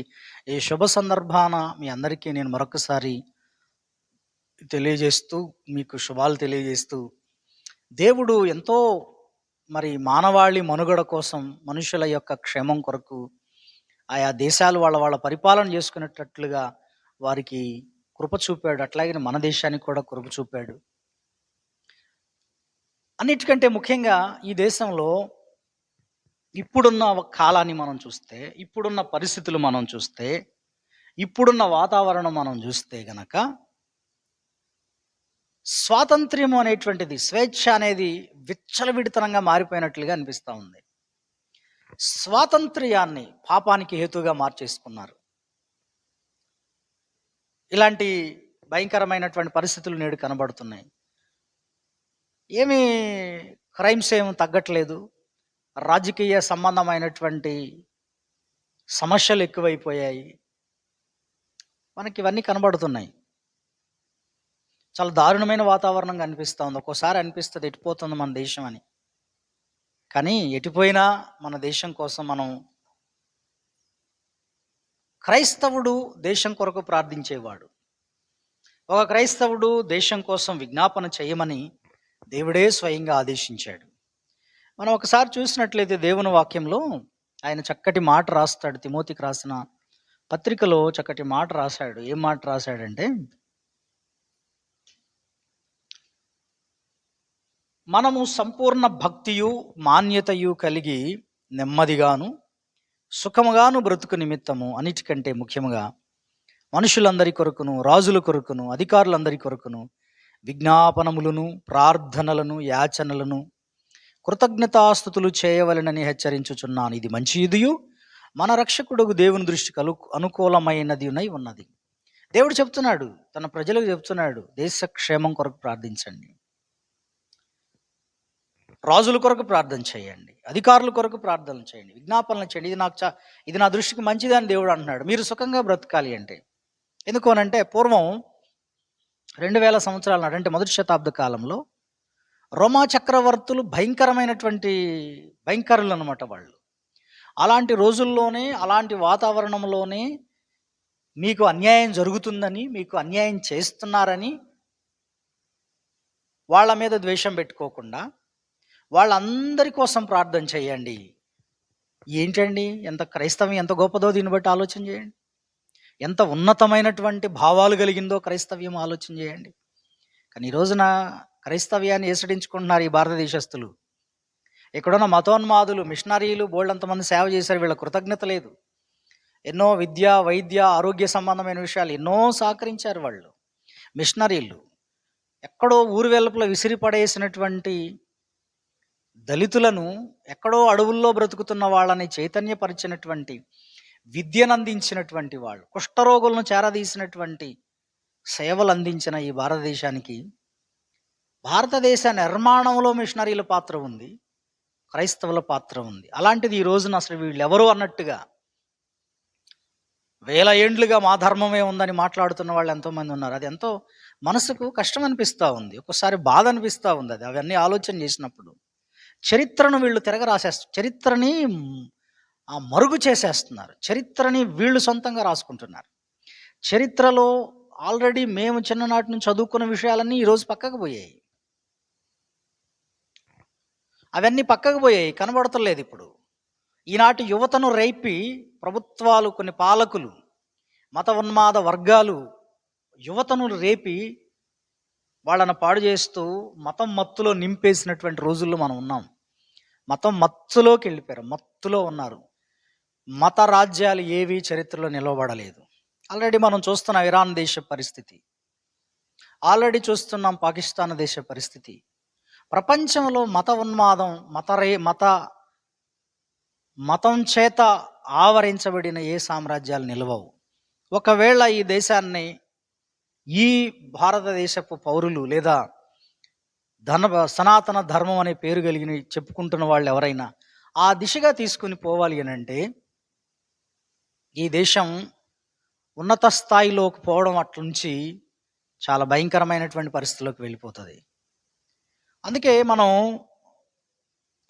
ఈ శుభ సందర్భాన మీ అందరికీ నేను మరొకసారి తెలియజేస్తూ, మీకు శుభాలు తెలియజేస్తూ, దేవుడు ఎంతో మరి మానవాళి మనుగడ కోసం, మనుషుల యొక్క క్షేమం కొరకు ఆయా దేశాలు వాళ్ళ పరిపాలన చేసుకునేటట్లుగా వారికి కృప చూపాడు. అట్లాగే మన దేశానికి కూడా కృప చూపాడు. అన్నిటికంటే ముఖ్యంగా ఈ దేశంలో ఇప్పుడున్న కాలాన్ని మనం చూస్తే, ఇప్పుడున్న పరిస్థితులు మనం చూస్తే, ఇప్పుడున్న వాతావరణం మనం చూస్తే గనక స్వాతంత్ర్యం అనేటువంటిది, స్వేచ్ఛ అనేది విచ్చలవిడితనంగా మారిపోయినట్లుగా అనిపిస్తూ ఉంది. స్వాతంత్ర్యాన్ని పాపానికి హేతుగా మార్చేసుకున్నారు. ఇలాంటి భయంకరమైనటువంటి పరిస్థితులు నేడు కనబడుతున్నాయి. ఏమీ క్రైమ్స్ ఏమి తగ్గట్లేదు. రాజకీయ సంబంధమైనటువంటి సమస్యలు ఎక్కువైపోయాయి. మనకి ఇవన్నీ కనబడుతున్నాయి. చాలా దారుణమైన వాతావరణంగా అనిపిస్తూ ఉంది. ఒక్కోసారి అనిపిస్తుంది ఎటుపోతుంది మన దేశం అని. కానీ ఎటుపోయినా మన దేశం కోసం మనం, క్రైస్తవుడు దేశం కొరకు ప్రార్థించేవాడు. ఒక క్రైస్తవుడు దేశం కోసం విజ్ఞాపన చేయమని దేవుడే స్వయంగా ఆదేశించాడు. మనం ఒకసారి చూసినట్లయితే దేవుని వాక్యంలో ఆయన చక్కటి మాట రాస్తాడు. తిమోతికి రాసిన పత్రికలో చక్కటి మాట రాశాడు. ఏం మాట రాశాడంటే, మనము సంపూర్ణ భక్తియు మాన్యతయు కలిగి నెమ్మదిగాను సుఖముగాను బ్రతుకు నిమిత్తము, అన్నిటికంటే ముఖ్యముగా మనుషులందరి కొరకును, రాజుల కొరకును, అధికారులందరి కొరకును విజ్ఞాపనములను, ప్రార్థనలను, యాచనలను, కృతజ్ఞతాస్తుతులు చేయవలెనని హెచ్చరించుచున్నాను. ఇది మంచి ఇదియు మన రక్షకుడుగు దేవుని దృష్టికి అనుకూలమైనది ఉన్నది. దేవుడు చెప్తున్నాడు, తన ప్రజలకు చెప్తున్నాడు, దేశ క్షేమం కొరకు ప్రార్థించండి, రాజుల కొరకు ప్రార్థన చేయండి, అధికారుల కొరకు ప్రార్థన చేయండి, విజ్ఞాపనలు చేయండి. ఇది నా దృష్టికి మంచిది అని దేవుడు అంటున్నాడు. మీరు సుఖంగా బ్రతకాలి అంటే. ఎందుకు అనంటే, పూర్వం 2000 సంవత్సరాల నాడు, అంటే మొదటి శతాబ్ద కాలంలో రోమా చక్రవర్తులు భయంకరులు అనమాట వాళ్ళు. అలాంటి రోజుల్లోనే, అలాంటి వాతావరణంలోనే మీకు అన్యాయం జరుగుతుందని, మీకు అన్యాయం చేస్తున్నారని వాళ్ళ మీద ద్వేషం పెట్టుకోకుండా వాళ్ళందరి కోసం ప్రార్థన చేయండి. ఏంటండి, ఎంత క్రైస్తవం ఎంత గొప్పదో దీన్ని బట్టి ఆలోచన చేయండి. ఎంత ఉన్నతమైనటువంటి భావాలు కలిగిందో క్రైస్తవ్యం ఆలోచన చేయండి. కానీ ఈ రోజున క్రైస్తవ్యాన్ని ఏసడించుకుంటున్నారు ఈ భారతదేశస్తులు. ఇక్కడున్న మతోన్మాదులు, మిషనరీలు బోల్డంతమంది సేవ చేశారు. వీళ్ళ కృతజ్ఞత లేదు. ఎన్నో విద్య, వైద్య, ఆరోగ్య సంబంధమైన విషయాలు ఎన్నో సహకరించారు వాళ్ళు. మిషనరీలు ఎక్కడో ఊరు వెలుపల విసిరిపడేసినటువంటి దళితులను, ఎక్కడో అడవుల్లో బ్రతుకుతున్న వాళ్ళని చైతన్యపరిచినటువంటి, విద్యను అందించినటువంటి వాళ్ళు, కుష్ఠరోగులను చేరదీసినటువంటి సేవలు అందించిన ఈ భారతదేశానికి, భారతదేశ నిర్మాణంలో మిషనరీల పాత్ర ఉంది, క్రైస్తవుల పాత్ర ఉంది. అలాంటిది ఈ రోజున అసలు వీళ్ళెవరు అన్నట్టుగా 1000 ఏండ్లుగా మా ధర్మమే ఉందని మాట్లాడుతున్న వాళ్ళు ఎంతోమంది ఉన్నారు. అది ఎంతో మనసుకు కష్టం అనిపిస్తూ ఉంది, ఒక్కోసారి బాధ అనిపిస్తూ ఉంది. అది అవన్నీ ఆలోచన చేసినప్పుడు చరిత్రను వీళ్ళు చరిత్రని మరుగు చేసేస్తున్నారు. చరిత్రని వీళ్ళు సొంతంగా రాసుకుంటున్నారు. చరిత్రలో ఆల్రెడీ మేము చిన్ననాటి నుంచి చదువుకున్న విషయాలన్నీ ఈరోజు పక్కకు పోయాయి. అవన్నీ పక్కకు పోయాయి, కనబడతలేదు ఇప్పుడు. ఈనాటి యువతను రేపి ప్రభుత్వాలు, కొన్ని పాలకులు, మత ఉన్మాద వర్గాలు యువతను రేపి వాళ్ళను పాడు చేస్తూ మతం మత్తులో నింపేసినటువంటి రోజుల్లో మనం ఉన్నాం. మతం మత్తులోకి వెళ్ళిపోయారు, మత్తులో ఉన్నారు. మత రాజ్యాలు ఏవి చరిత్రలో నిలవబడలేదు. ఆల్రెడీ మనం చూస్తున్నాం ఇరాన్ దేశ పరిస్థితి, ఆల్రెడీ చూస్తున్నాం పాకిస్తాన్ దేశ పరిస్థితి. ప్రపంచంలో మత ఉన్మాదం, మతం చేత ఆవరించబడిన ఏ సామ్రాజ్యాలు నిలవవు. ఒకవేళ ఈ దేశాన్ని ఈ భారతదేశపు పౌరులు లేదా సనాతన ధర్మం అనే పేరు కలిగిన చెప్పుకుంటున్న వాళ్ళు ఎవరైనా ఆ దిశగా తీసుకుని పోవాలి అని అంటే, ఈ దేశం ఉన్నత స్థాయిలోకి పోవడం అట్లుంచి చాలా భయంకరమైనటువంటి పరిస్థితిలోకి వెళ్ళిపోతుంది. అందుకే మనం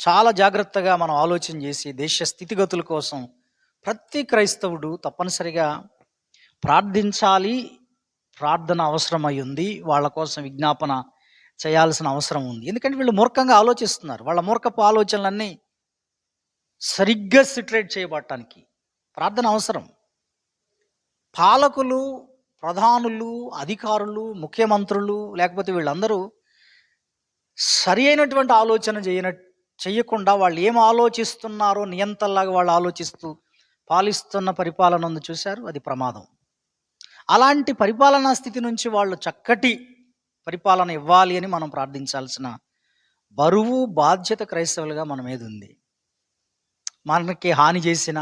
చాలా జాగ్రత్తగా మనం ఆలోచన చేసి దేశ స్థితిగతుల కోసం ప్రతి క్రైస్తవుడు తప్పనిసరిగా ప్రార్థించాలి. ప్రార్థన అవసరమై ఉంది. వాళ్ళ కోసం విజ్ఞాపన చేయాల్సిన అవసరం ఉంది. ఎందుకంటే వీళ్ళు మూర్ఖంగా ఆలోచిస్తున్నారు. వాళ్ళ మూర్ఖపు ఆలోచనలన్నీ సరిగ్గా సిట్రేట్ చేయబడటానికి ప్రార్థన అవసరం. పాలకులు, ప్రధానులు, అధికారులు, ముఖ్యమంత్రులు లేకపోతే వీళ్ళందరూ సరి అయినటువంటి ఆలోచన చెయ్యకుండా వాళ్ళు ఏం ఆలోచిస్తున్నారో నియంతల్లాగా వాళ్ళు ఆలోచిస్తూ పాలిస్తున్న పరిపాలన ఉంది చూశారు, అది ప్రమాదం. అలాంటి పరిపాలనా స్థితి నుంచి వాళ్ళు చక్కటి పరిపాలన ఇవ్వాలి అని మనం ప్రార్థించాల్సిన బరువు, బాధ్యత క్రైస్తవులుగా మన మీద ఉంది. మనకి హాని చేసిన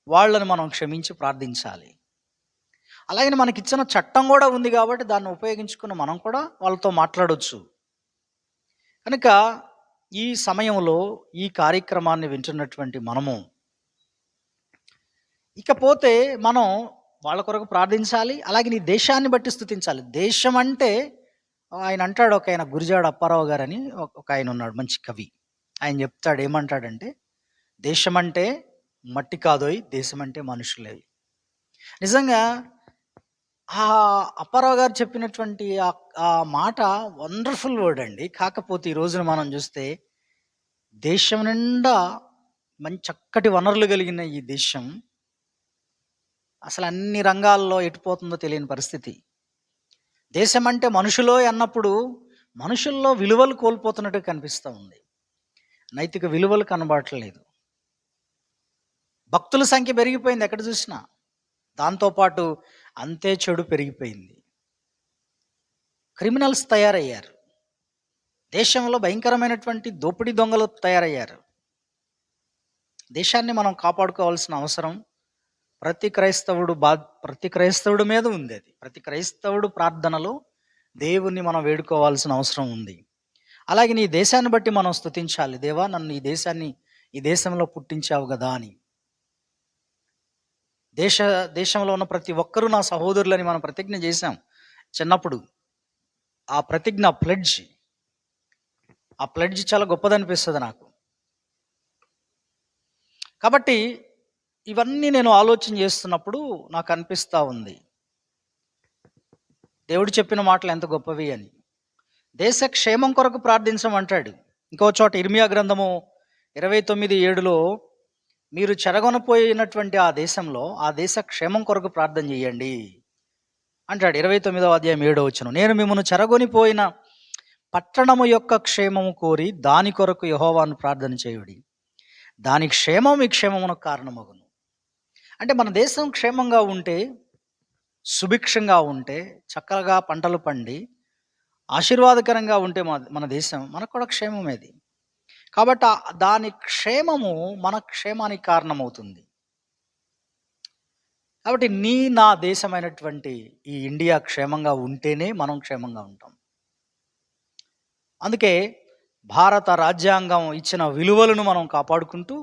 వాళ్ళని మనం క్షమించి ప్రార్థించాలి. అలాగే మనకిచ్చిన చట్టం కూడా ఉంది కాబట్టి దాన్ని ఉపయోగించుకుని మనం కూడా వాళ్ళతో మాట్లాడవచ్చు. కనుక ఈ సమయంలో ఈ కార్యక్రమాన్ని వింటున్నటువంటి మనము ఇకపోతే మనం వాళ్ళ కొరకు ప్రార్థించాలి. అలాగే నీ దేశాన్ని బట్టి స్తుతించాలి. దేశం అంటే ఆయన అంటాడు, ఒక ఆయన గురిజాడ అప్పారావు గారని ఒక ఆయన ఉన్నాడు, మంచి కవి. ఆయన చెప్తాడు, ఏమంటాడంటే, దేశం అంటే మట్టి కాదోయ్, దేశం అంటే మనుషులే. నిజంగా ఆ అప్పారావు గారు చెప్పినటువంటి ఆ మాట వండర్ఫుల్ వర్డ్ అండి. కాకపోతే ఈ రోజున మనం చూస్తే దేశం నిండా మంచి చక్కటి వనరులు కలిగిన ఈ దేశం అసలు అన్ని రంగాల్లో ఎటుపోతుందో తెలియని పరిస్థితి. దేశం అంటే మనుషులో అన్నప్పుడు మనుషుల్లో విలువలు కోల్పోతున్నట్టు కనిపిస్తూ ఉంది. నైతిక విలువలు కనబడట్లేదు. భక్తుల సంఖ్య పెరిగిపోయింది ఎక్కడ చూసినా. దాంతోపాటు అంతే చెడు పెరిగిపోయింది. క్రిమినల్స్ తయారయ్యారు. దేశంలో భయంకరమైనటువంటి దోపిడీ దొంగలు తయారయ్యారు. దేశాన్ని మనం కాపాడుకోవాల్సిన అవసరం ప్రతి క్రైస్తవుడు మీద ఉంది. అది ప్రతి క్రైస్తవుడు ప్రార్థనలో దేవుణ్ణి మనం వేడుకోవాల్సిన అవసరం ఉంది. అలాగే నీ దేశాన్ని బట్టి మనం స్తుతించాలి. దేవా, నన్ను ఈ దేశంలో పుట్టించావు కదా అని. దేశంలో ఉన్న ప్రతి ఒక్కరూ నా సహోదరులని మనం ప్రతిజ్ఞ చేశాం చిన్నప్పుడు. ఆ ప్రతిజ్ఞ ఆ ప్లెడ్జ్ చాలా గొప్పదనిపిస్తుంది నాకు. కాబట్టి ఇవన్నీ నేను ఆలోచన చేస్తున్నప్పుడు నాకు అనిపిస్తూ ఉంది, దేవుడు చెప్పిన మాటలు ఎంత గొప్పవి అని. దేశ క్షేమం కొరకు ప్రార్థించమంటాడు. ఇంకో చోట ఇర్మియా గ్రంథము 29:7లో మీరు చెరగొనపోయినటువంటి ఆ దేశంలో ఆ దేశ క్షేమం కొరకు ప్రార్థన చేయండి అంటాడు. 29వ అధ్యాయం 7వ వచనం, నేను మిమ్మల్ని చెరగొనిపోయిన పట్టణము యొక్క క్షేమము కోరి దాని కొరకు యెహోవాను ప్రార్థన చేయుడి, దాని క్షేమం మీ క్షేమమునకు కారణమగును. అంటే మన దేశం క్షేమంగా ఉంటే, సుభిక్షంగా ఉంటే, చక్కగా పంటలు పండి ఆశీర్వాదకరంగా ఉంటే మన దేశం మనకు కూడా క్షేమమేది. కాబట్టి దాని క్షేమము మన క్షేమానికి కారణమవుతుంది. కాబట్టి నా దేశమైనటువంటి ఈ ఇండియా క్షేమంగా ఉంటేనే మనం క్షేమంగా ఉంటాం. అందుకే భారత రాజ్యాంగం ఇచ్చిన విలువలను మనం కాపాడుకుంటూ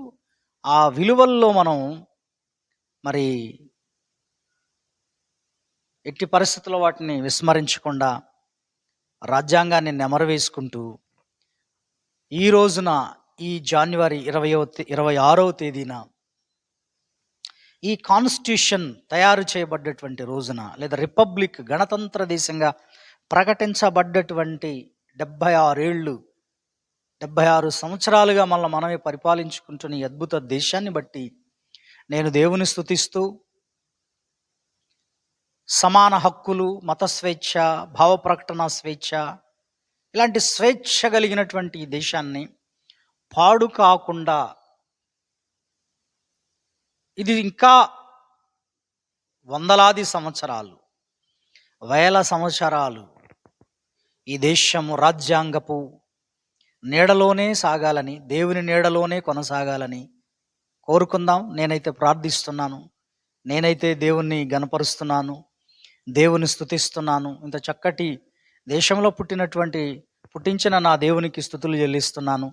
ఆ విలువల్లో మనం మరి ఎట్టి పరిస్థితుల్లో వాటిని విస్మరించకుండా రాజ్యాంగాన్ని నెమరవేసుకుంటూ ఈ రోజున ఈ జనవరి 26వ తేదీన ఈ కాన్స్టిట్యూషన్ తయారు చేయబడ్డటువంటి రోజున, లేదా రిపబ్లిక్ గణతంత్ర దేశంగా ప్రకటించబడ్డటువంటి 76 సంవత్సరాలుగా మనమే పరిపాలించుకుంటున్న ఈ అద్భుత దేశాన్ని బట్టి నేను దేవుని స్తుతిస్తూ, సమాన హక్కులు, మత స్వేచ్ఛ, భావ ప్రకటన స్వేచ్ఛ, ఇలాంటి స్వేచ్ఛ కలిగినటువంటి ఈ దేశాన్ని పాడు కాకుండా, ఇది ఇంకా వందలాది సంవత్సరాలు, వేల సంవత్సరాలు ఈ దేశము రాజ్యాంగపు నీడలోనే సాగాలని, దేవుని నీడలోనే కొనసాగాలని కోరుకుందాం. నేనైతే ప్రార్థిస్తున్నాను, నేనైతే దేవుణ్ణి గణపరుస్తున్నాను, దేవుని స్తుతిస్తున్నాను. ఇంత చక్కటి దేశంలో పుట్టించిన నా దేవునికి స్తుతులు చెల్లిస్తున్నాను.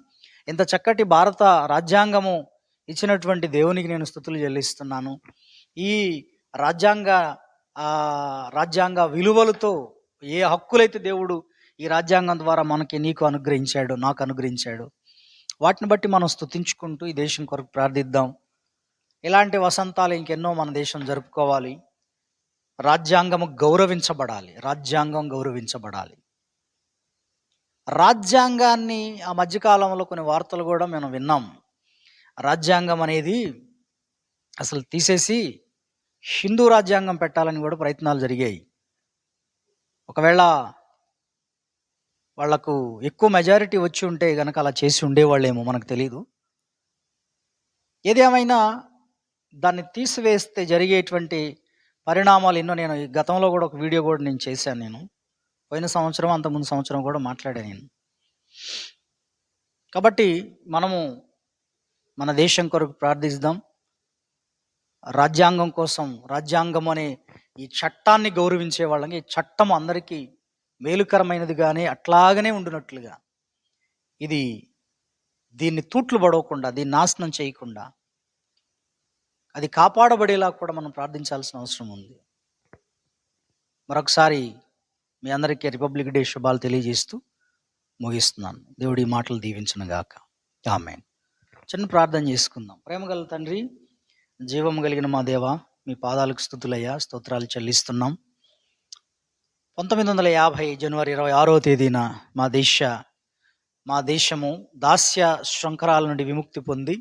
ఇంత చక్కటి భారత రాజ్యాంగము ఇచ్చినటువంటి దేవునికి నేను స్తుతులు చెల్లిస్తున్నాను. ఈ రాజ్యాంగ రాజ్యాంగ విలువలతో ఏ హక్కులైతే దేవుడు ఈ రాజ్యాంగం ద్వారా మనకి నీకు అనుగ్రహించాడు, నాకు అనుగ్రహించాడు, వాటిని బట్టి మనం స్తుతించుకుంటూ ఈ దేశం కొరకు ప్రార్థిద్దాం. ఇలాంటి వసంతాలు ఇంకెన్నో మన దేశం జరుపుకోవాలి. రాజ్యాంగము గౌరవించబడాలి. రాజ్యాంగం గౌరవించబడాలి. రాజ్యాంగాన్ని ఆ మధ్యకాలంలో కొన్ని వార్తలు కూడా మనం విన్నాం. రాజ్యాంగం అనేది అసలు తీసేసి హిందూ రాజ్యాంగం పెట్టాలని కూడా ప్రయత్నాలు జరిగాయి. ఒకవేళ వాళ్లకు ఎక్కువ మెజారిటీ వచ్చి ఉంటే గనక అలా చేసి ఉండేవాళ్ళేమో, మనకు తెలీదు. ఏదేమైనా దాన్ని తీసివేస్తే జరిగేటువంటి పరిణామాలు ఎన్నో. నేను ఈ గతంలో కూడా ఒక వీడియో కూడా నేను చేశాను. నేను పోయిన సంవత్సరం, అంతకుముందు సంవత్సరం కూడా మాట్లాడాను నేను. కాబట్టి మనము మన దేశం కొరకు ప్రార్థిద్దాం. రాజ్యాంగం కోసం, రాజ్యాంగం అనే ఈ చట్టాన్ని గౌరవించే వాళ్ళకి, ఈ చట్టం అందరికీ మేలుకరమైనదిగానే అట్లాగనే ఉండినట్లుగా, దీన్ని తూట్లు పడవకుండా, దీన్ని నాశనం చేయకుండా అది కాపాడబడేలా కూడా మనం ప్రార్థించాల్సిన అవసరం ఉంది. మరొకసారి మీ అందరికీ రిపబ్లిక్ డే శుభాలు తెలియజేస్తూ ముగిస్తున్నాను. దేవుడి మాటలు దీవించును గాక. ఆమేన్. చిన్న ప్రార్థన చేసుకుందాం. ప్రేమగల తండ్రి, జీవం కలిగిన మా దేవ, మీ పాదాలకు స్తుతులయ్యా, స్తోత్రాలు చెల్లిస్తున్నాం. 1950 జనవరి 26వ తేదీన మా దేశము దాస్య శృంఖరాల నుండి విముక్తి పొంది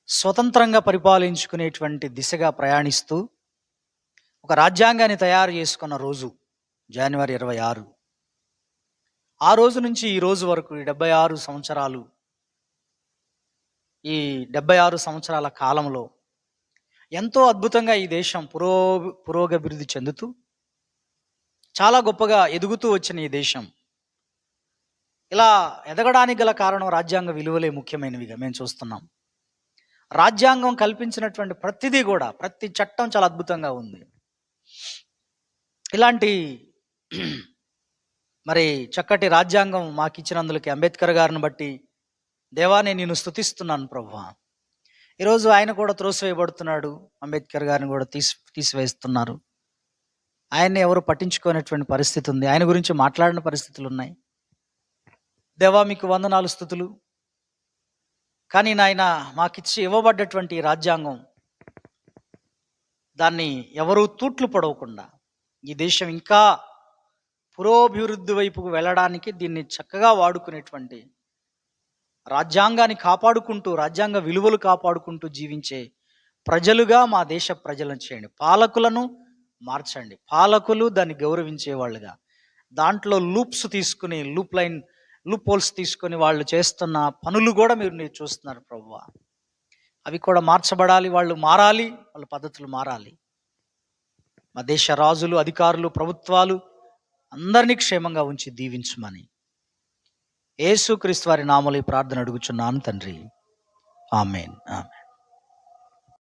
స్వతంత్రంగా పరిపాలించుకునేటువంటి దిశగా ప్రయాణిస్తూ ఒక రాజ్యాంగాన్ని తయారు చేసుకున్న రోజు జనవరి 26. ఆ రోజు నుంచి ఈ రోజు వరకు ఈ 76 సంవత్సరాలు, ఈ 76 సంవత్సరాల కాలంలో ఎంతో అద్భుతంగా ఈ దేశం పురోగభివృద్ధి చెందుతూ చాలా గొప్పగా ఎదుగుతూ వచ్చిన ఈ దేశం ఇలా ఎదగడానికి గల కారణం రాజ్యాంగ విలువలే ముఖ్యమైనవిగా మేము చూస్తున్నాం. రాజ్యాంగం కల్పించినటువంటి ప్రతిదీ కూడా, ప్రతి చట్టం చాలా అద్భుతంగా ఉంది. ఇలాంటి మరి చక్కటి రాజ్యాంగం మాకు ఇచ్చినందులకి అంబేద్కర్ గారిని బట్టి దేవా నేను నిన్ను స్తుతిస్తున్నాను ప్రభువా. ఈరోజు ఆయన కూడా త్రోసివేయబడుతున్నాడు. అంబేద్కర్ గారిని కూడా తీసివేస్తున్నారు. ఆయన్ని ఎవరు పట్టించుకునేటువంటి పరిస్థితి ఉంది. ఆయన గురించి మాట్లాడిన పరిస్థితులు ఉన్నాయి. దేవా మీకు వందనాలు, స్తుతులు. కానీ నాయన మాకిచ్చి ఇవ్వబడ్డటువంటి రాజ్యాంగం, దాన్ని ఎవరూ తూట్లు పడవకుండా ఈ దేశం ఇంకా పురోభివృద్ధి వైపుకు వెళ్ళడానికి దీన్ని చక్కగా వాడుకునేటువంటి, రాజ్యాంగాన్ని కాపాడుకుంటూ, రాజ్యాంగ విలువలు కాపాడుకుంటూ జీవించే ప్రజలుగా మా దేశ ప్రజలను చేయండి. పాలకులను మార్చండి. పాలకులు దాన్ని గౌరవించే వాళ్ళుగా, దాంట్లో లూప్స్ తీసుకుని, లూప్ హోల్స్ తీసుకొని వాళ్ళు చేస్తున్న పనులు కూడా మీరు చూస్తున్నారు ప్రభువా. అవి కూడా మార్చబడాలి. వాళ్ళు మారాలి, వాళ్ళ పద్ధతులు మారాలి. మా దేశ రాజులు, అధికారులు, ప్రభుత్వాలు అందరినీ క్షేమంగా ఉంచి దీవించుమని యేసుక్రీస్తు వారి నామములో ఈ ప్రార్థన అడుగుచున్నాను తండ్రి. ఆమేన్. ఆమేన్.